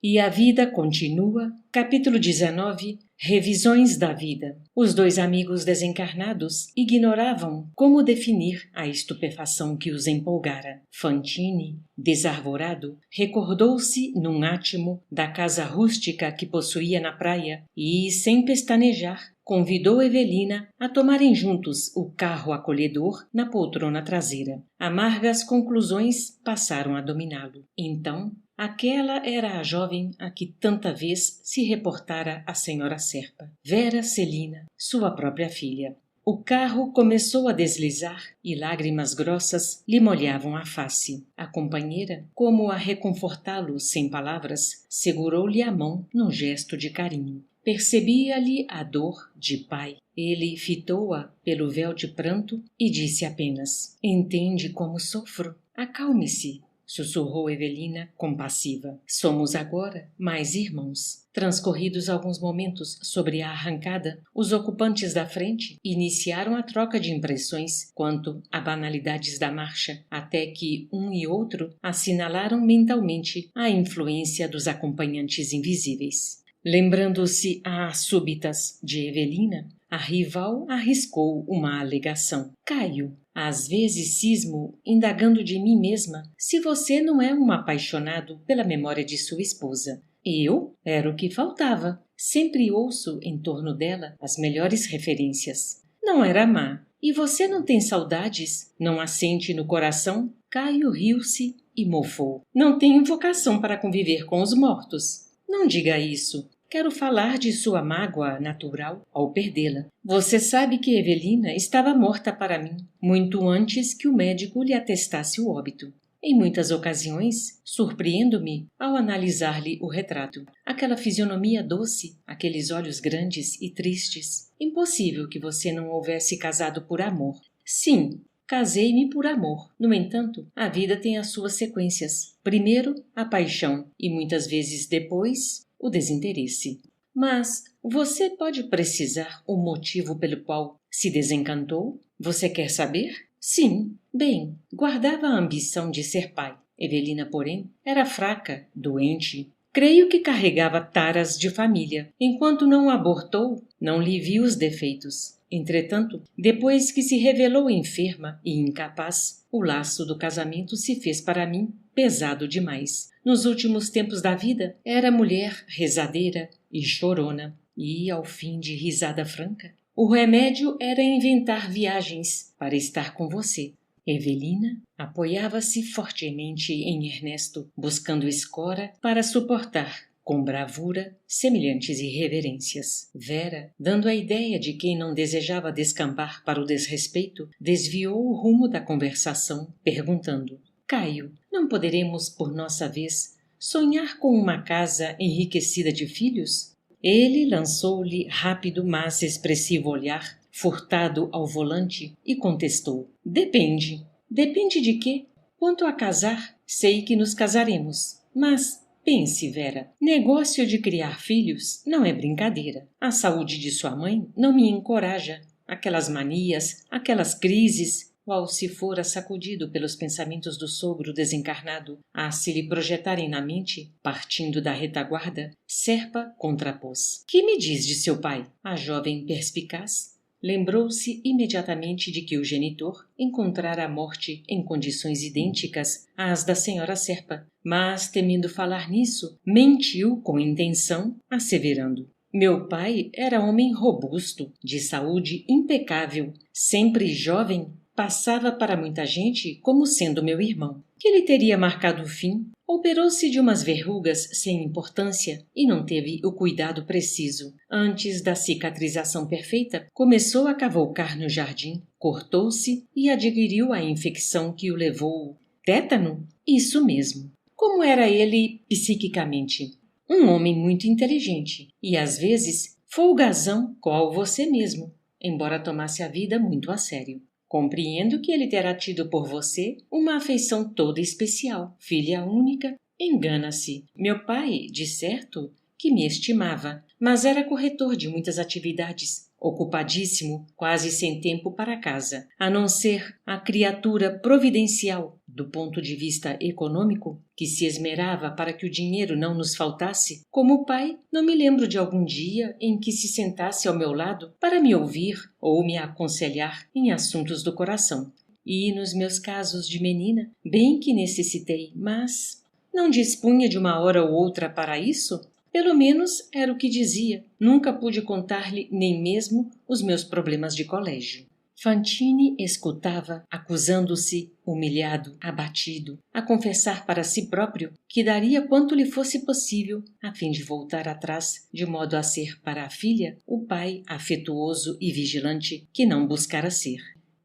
E a vida continua. Capítulo 19. Revisões da vida. Os dois amigos desencarnados ignoravam como definir a estupefação que os empolgara. Fantine, desarvorado, recordou-se num átimo da casa rústica que possuía na praia e, sem pestanejar, convidou Evelina a tomarem juntos o carro acolhedor na poltrona traseira. Amargas conclusões passaram a dominá-lo. Então, aquela era a jovem a que tanta vez se reportara a senhora Serpa. Vera Celina, sua própria filha. O carro começou a deslizar e lágrimas grossas lhe molhavam a face. A companheira, como a reconfortá-lo sem palavras, segurou-lhe a mão num gesto de carinho. Percebia-lhe a dor de pai. Ele fitou-a pelo véu de pranto e disse apenas: "Entende como sofro? Acalme-se", sussurrou Evelina, compassiva. "Somos agora mais irmãos." Transcorridos alguns momentos sobre a arrancada, os ocupantes da frente iniciaram a troca de impressões quanto a banalidades da marcha, até que um e outro assinalaram mentalmente a influência dos acompanhantes invisíveis. Lembrando-se às súbitas de Evelina, a rival arriscou uma alegação. "Caio, às vezes cismo, indagando de mim mesma, se você não é um apaixonado pela memória de sua esposa." Eu? Era o que faltava. Sempre ouço em torno dela as melhores referências. Não era má. E você não tem saudades? Não a sente no coração? Caio riu-se e mofou. "Não tenho vocação para conviver com os mortos." "Não diga isso. Quero falar de sua mágoa natural ao perdê-la. Você sabe que Evelina estava morta para mim, muito antes que o médico lhe atestasse o óbito. Em muitas ocasiões, surpreendo-me ao analisar-lhe o retrato. Aquela fisionomia doce, aqueles olhos grandes e tristes. Impossível que você não houvesse casado por amor." "Sim, casei-me por amor. No entanto, a vida tem as suas sequências. Primeiro, a paixão e muitas vezes depois o desinteresse." "Mas você pode precisar o motivo pelo qual se desencantou? Você quer saber?" "Sim." "Bem, guardava a ambição de ser pai. Evelina, porém, era fraca, doente. Creio que carregava taras de família. Enquanto não abortou, não lhe vi os defeitos. Entretanto, depois que se revelou enferma e incapaz, o laço do casamento se fez para mim pesado demais. Nos últimos tempos da vida, era mulher rezadeira e chorona, e, ao fim de risada franca, o remédio era inventar viagens para estar com você." Evelina apoiava-se fortemente em Ernesto, buscando escora para suportar, com bravura, semelhantes irreverências. Vera, dando a ideia de quem não desejava descambar para o desrespeito, desviou o rumo da conversação, perguntando: "Caio, não poderemos, por nossa vez, sonhar com uma casa enriquecida de filhos?" Ele lançou-lhe rápido, mas expressivo olhar, furtado ao volante, e contestou: "Depende." "Depende de quê?" "Quanto a casar, sei que nos casaremos. Mas pense, Vera, negócio de criar filhos não é brincadeira. A saúde de sua mãe não me encoraja. Aquelas manias, aquelas crises." Qual se fora sacudido pelos pensamentos do sogro desencarnado a se lhe projetarem na mente, partindo da retaguarda, Serpa contrapôs: "Que me diz de seu pai?" A jovem perspicaz lembrou-se imediatamente de que o genitor encontrara a morte em condições idênticas às da senhora Serpa, mas, temendo falar nisso, mentiu com intenção, asseverando: "Meu pai era homem robusto, de saúde impecável, sempre jovem. Passava para muita gente como sendo meu irmão. Que lhe teria marcado o fim? Operou-se de umas verrugas sem importância e não teve o cuidado preciso. Antes da cicatrização perfeita, começou a cavalcar no jardim, cortou-se e adquiriu a infecção que o levou. Tétano? Isso mesmo." "Como era ele psiquicamente?" "Um homem muito inteligente e, às vezes, folgazão, qual você mesmo, embora tomasse a vida muito a sério. Compreendo que ele terá tido por você uma afeição toda especial. Filha única, engana-se. Meu pai, de certo, que me estimava, mas era corretor de muitas atividades ocupadíssimo, quase sem tempo para casa, a não ser a criatura providencial, do ponto de vista econômico, que se esmerava para que o dinheiro não nos faltasse. Como pai, não me lembro de algum dia em que se sentasse ao meu lado para me ouvir ou me aconselhar em assuntos do coração. E nos meus casos de menina, bem que necessitei, mas não dispunha de uma hora ou outra para isso? Pelo menos era o que dizia. Nunca pude contar-lhe nem mesmo os meus problemas de colégio. Fantine escutava, acusando-se, humilhado, abatido, a confessar para si próprio que daria quanto lhe fosse possível a fim de voltar atrás, de modo a ser para a filha o pai afetuoso e vigilante que não buscara ser.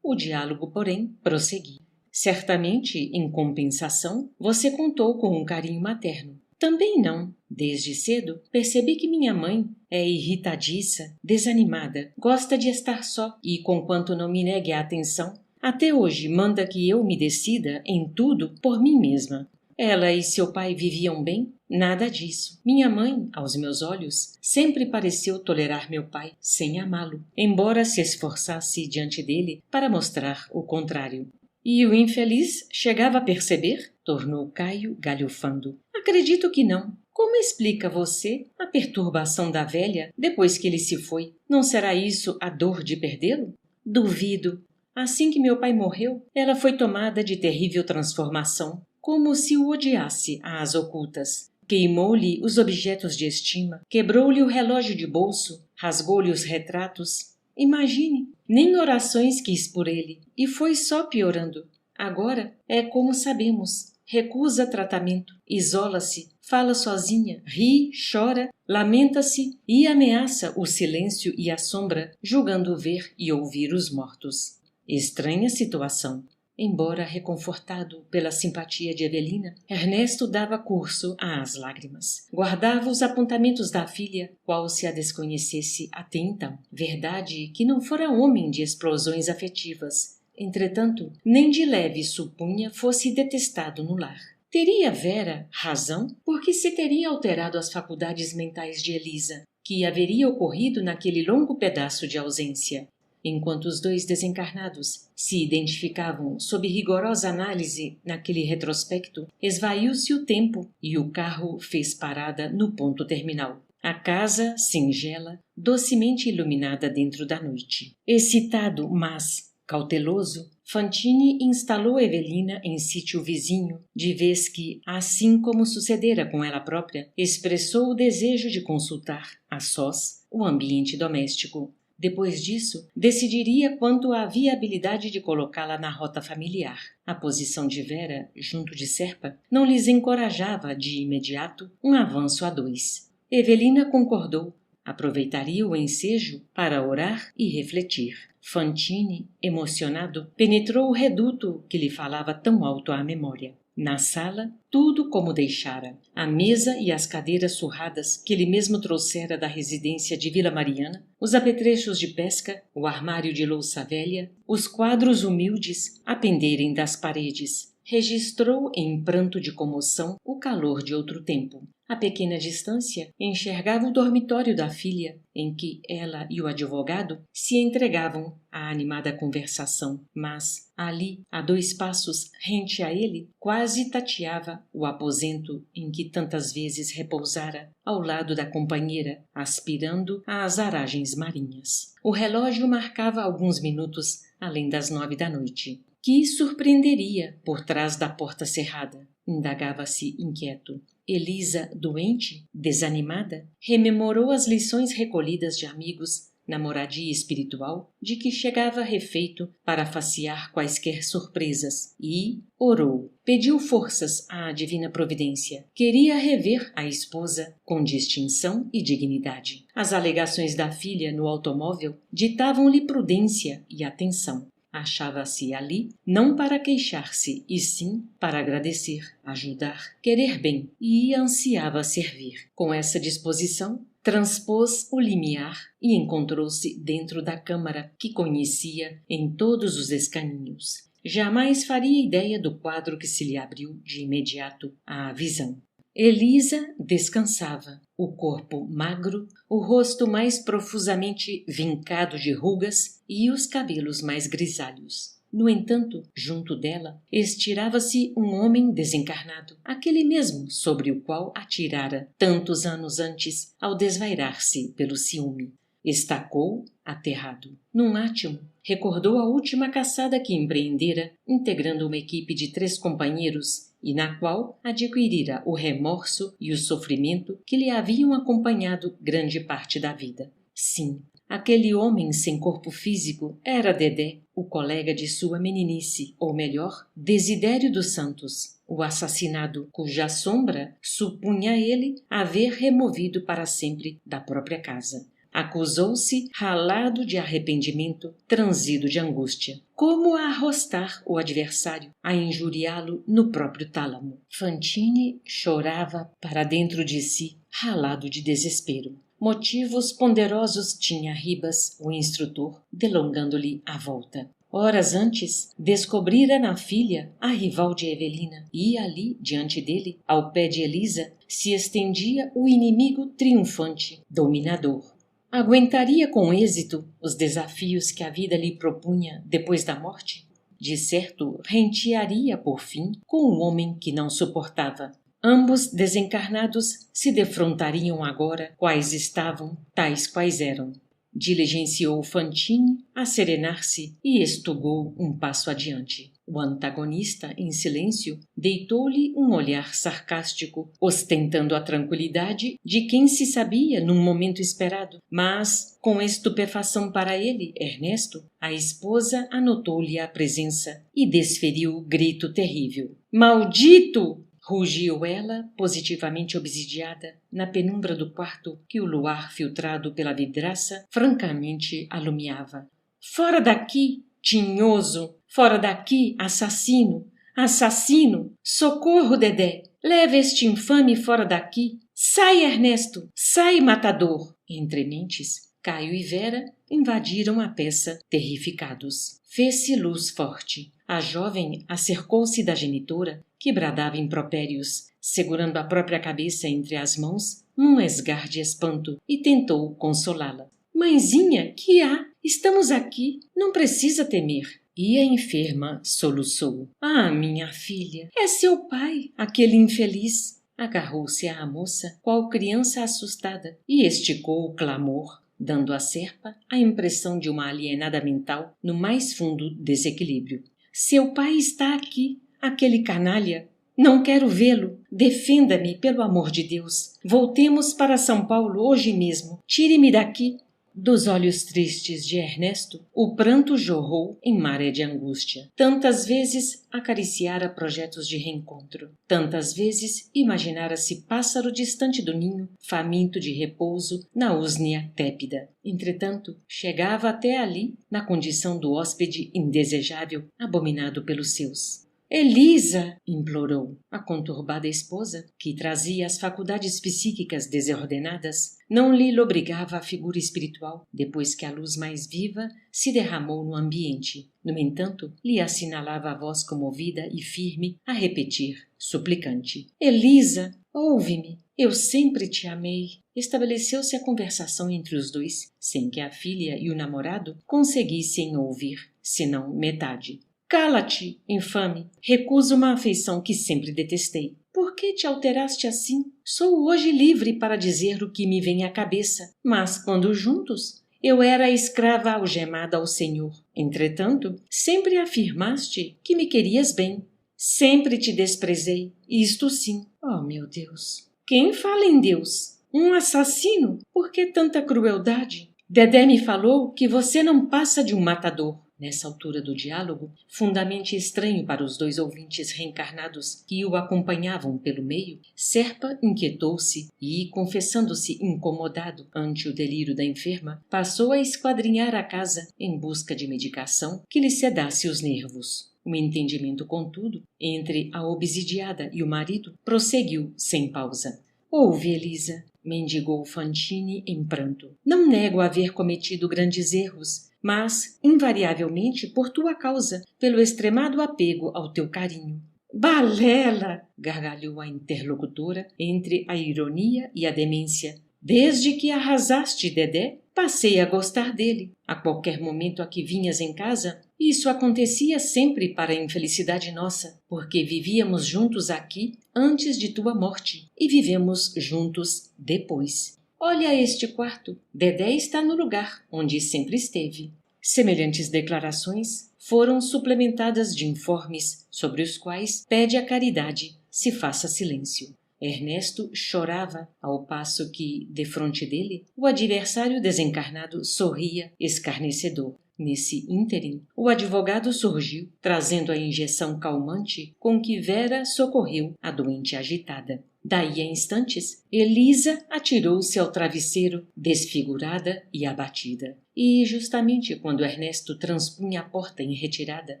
O diálogo, porém, prosseguia. Certamente, em compensação, você contou com um carinho materno. Também não. Desde cedo, percebi que minha mãe é irritadiça, desanimada, gosta de estar só e, conquanto não me negue a atenção, até hoje manda que eu me decida em tudo por mim mesma. Ela e seu pai viviam bem? Nada disso. Minha mãe, aos meus olhos, sempre pareceu tolerar meu pai sem amá-lo, embora se esforçasse diante dele para mostrar o contrário. E o infeliz chegava a perceber? Tornou Caio galhofando. Acredito que não. Como explica você a perturbação da velha depois que ele se foi? Não será isso a dor de perdê-lo? Duvido. Assim que meu pai morreu, ela foi tomada de terrível transformação, como se o odiasse às ocultas. Queimou-lhe os objetos de estima, quebrou-lhe o relógio de bolso, rasgou-lhe os retratos. Imagine, nem orações quis por ele, e foi só piorando. Agora é como sabemos, recusa tratamento, isola-se, fala sozinha, ri, chora, lamenta-se e ameaça o silêncio e a sombra, julgando ver e ouvir os mortos. Estranha situação. Embora reconfortado pela simpatia de Evelina, Ernesto dava curso às lágrimas. Guardava os apontamentos da filha, qual se a desconhecesse até então. Verdade que não fora homem de explosões afetivas. Entretanto, nem de leve supunha fosse detestado no lar. Teria Vera razão? Porque se teria alterado as faculdades mentais de Elisa, que haveria ocorrido naquele longo pedaço de ausência? Enquanto os dois desencarnados se identificavam sob rigorosa análise naquele retrospecto, esvaiu-se o tempo e o carro fez parada no ponto terminal. A casa, singela, docemente iluminada dentro da noite. Excitado, mas cauteloso, Fantine instalou Evelina em sítio vizinho, de vez que, assim como sucedera com ela própria, expressou o desejo de consultar, a sós, o ambiente doméstico. Depois disso, decidiria quanto à viabilidade de colocá-la na rota familiar. A posição de Vera, junto de Serpa, não lhes encorajava, de imediato, um avanço a dois. Evelina concordou. Aproveitaria o ensejo para orar e refletir. Fantine, emocionado, penetrou o reduto que lhe falava tão alto à memória. Na sala, tudo como deixara. A mesa e as cadeiras surradas que ele mesmo trouxera da residência de Vila Mariana, os apetrechos de pesca, o armário de louça velha, os quadros humildes a penderem das paredes. Registrou em pranto de comoção o calor de outro tempo. A pequena distância enxergava o dormitório da filha, em que ela e o advogado se entregavam à animada conversação, mas ali, a 2 passos rente a ele, quase tateava o aposento em que tantas vezes repousara ao lado da companheira, aspirando às aragens marinhas. O relógio marcava alguns minutos além das 9 da noite. Que surpreenderia por trás da porta cerrada? Indagava-se inquieto. Elisa, doente, desanimada, rememorou as lições recolhidas de amigos na moradia espiritual de que chegava refeito para facear quaisquer surpresas e orou. Pediu forças à divina providência. Queria rever a esposa com distinção e dignidade. As alegações da filha no automóvel ditavam-lhe prudência e atenção. Achava-se ali não para queixar-se, e sim para agradecer, ajudar, querer bem, e ansiava servir. Com essa disposição, transpôs o limiar e encontrou-se dentro da câmara que conhecia em todos os escaninhos. Jamais faria ideia do quadro que se lhe abriu de imediato à visão. Elisa descansava, o corpo magro, o rosto mais profusamente vincado de rugas e os cabelos mais grisalhos. No entanto, junto dela, estirava-se um homem desencarnado, aquele mesmo sobre o qual atirara tantos anos antes ao desvairar-se pelo ciúme. Estacou, aterrado. Num átimo, recordou a última caçada que empreendera, integrando uma equipe de 3 companheiros, e na qual adquirira o remorso e o sofrimento que lhe haviam acompanhado grande parte da vida. Sim, aquele homem sem corpo físico era Dedé, o colega de sua meninice, ou melhor, Desidério dos Santos, o assassinado cuja sombra supunha ele haver removido para sempre da própria casa. Acusou-se, ralado de arrependimento, transido de angústia. Como a arrostar o adversário, a injuriá-lo no próprio tálamo. Fantine chorava para dentro de si, ralado de desespero. Motivos ponderosos tinha Ribas, o instrutor, delongando-lhe a volta. Horas antes, descobrira na filha a rival de Evelina, e ali, diante dele, ao pé de Elisa, se estendia o inimigo triunfante, dominador. Aguentaria com êxito os desafios que a vida lhe propunha depois da morte? De certo, rentearia, por fim, com um homem que não suportava. Ambos desencarnados se defrontariam agora, quais estavam, tais quais eram. Diligenciou Fantine a serenar-se e estugou um passo adiante. O antagonista, em silêncio, deitou-lhe um olhar sarcástico, ostentando a tranquilidade de quem se sabia num momento esperado. Mas, com estupefação para ele, Ernesto, a esposa anotou-lhe a presença e desferiu grito terrível. Maldito! Rugiu ela, positivamente obsidiada, na penumbra do quarto que o luar filtrado pela vidraça francamente alumiava. Fora daqui, tinhoso! Fora daqui, assassino! Assassino! Socorro, Dedé! Leve este infame fora daqui! Sai, Ernesto! Sai, matador! Entre mentes, Caio e Vera invadiram a peça, terrificados. Fez-se luz forte. A jovem acercou-se da genitora, que bradava impropérios, segurando a própria cabeça entre as mãos, num esgar de espanto, e tentou consolá-la. Mãezinha, que há? Estamos aqui. Não precisa temer. E a enferma soluçou. Ah, minha filha, é seu pai, aquele infeliz. Agarrou-se à moça, qual criança assustada, e esticou o clamor, dando à serpa a impressão de uma alienada mental no mais fundo desequilíbrio. Seu pai está aqui, aquele canalha. Não quero vê-lo. Defenda-me, pelo amor de Deus. Voltemos para São Paulo hoje mesmo. Tire-me daqui. Dos olhos tristes de Ernesto, o pranto jorrou em maré de angústia. Tantas vezes acariciara projetos de reencontro. Tantas vezes imaginara-se pássaro distante do ninho, faminto de repouso na úsnea tépida. Entretanto, chegava até ali, na condição do hóspede indesejável, abominado pelos seus. Elisa! Implorou. A conturbada esposa, que trazia as faculdades psíquicas desordenadas, não lhe lobrigava a figura espiritual, depois que a luz mais viva se derramou no ambiente. No entanto, lhe assinalava a voz comovida e firme a repetir, suplicante. Elisa, ouve-me! Eu sempre te amei. Estabeleceu-se a conversação entre os dois, sem que a filha e o namorado conseguissem ouvir, senão metade. Cala-te, infame! Recuso uma afeição que sempre detestei. Por que te alteraste assim? Sou hoje livre para dizer o que me vem à cabeça, mas quando juntos, eu era a escrava algemada ao Senhor. Entretanto, sempre afirmaste que me querias bem. Sempre te desprezei, isto sim. Oh, meu Deus! Quem fala em Deus? Um assassino? Por que tanta crueldade? Dedé me falou que você não passa de um matador. Nessa altura do diálogo, fundamente estranho para os 2 ouvintes reencarnados que o acompanhavam pelo meio, Serpa inquietou-se e, confessando-se incomodado ante o delírio da enferma, passou a esquadrinhar a casa em busca de medicação que lhe sedasse os nervos. O entendimento, contudo, entre a obsidiada e o marido prosseguiu sem pausa. Ouve, Elisa, mendigou Fantine em pranto. Não nego haver cometido grandes erros, mas, invariavelmente, por tua causa, pelo extremado apego ao teu carinho. Balela! Gargalhou a interlocutora entre a ironia e a demência. Desde que arrasaste Dedé, passei a gostar dele. A qualquer momento a que vinhas em casa, isso acontecia sempre para a infelicidade nossa, porque vivíamos juntos aqui antes de tua morte e vivemos juntos depois. Olha este quarto. Dedé está no lugar onde sempre esteve. Semelhantes declarações foram suplementadas de informes sobre os quais pede a caridade se faça silêncio. Ernesto chorava, ao passo que, defronte dele, o adversário desencarnado sorria escarnecedor. Nesse ínterim, o advogado surgiu, trazendo a injeção calmante com que Vera socorreu a doente agitada. Daí a instantes, Elisa atirou-se ao travesseiro, desfigurada e abatida. E, justamente quando Ernesto transpunha a porta em retirada,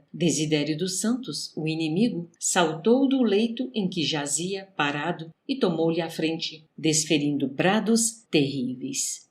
Desidério dos Santos, o inimigo, saltou do leito em que jazia, parado, e tomou-lhe a frente, desferindo brados terríveis.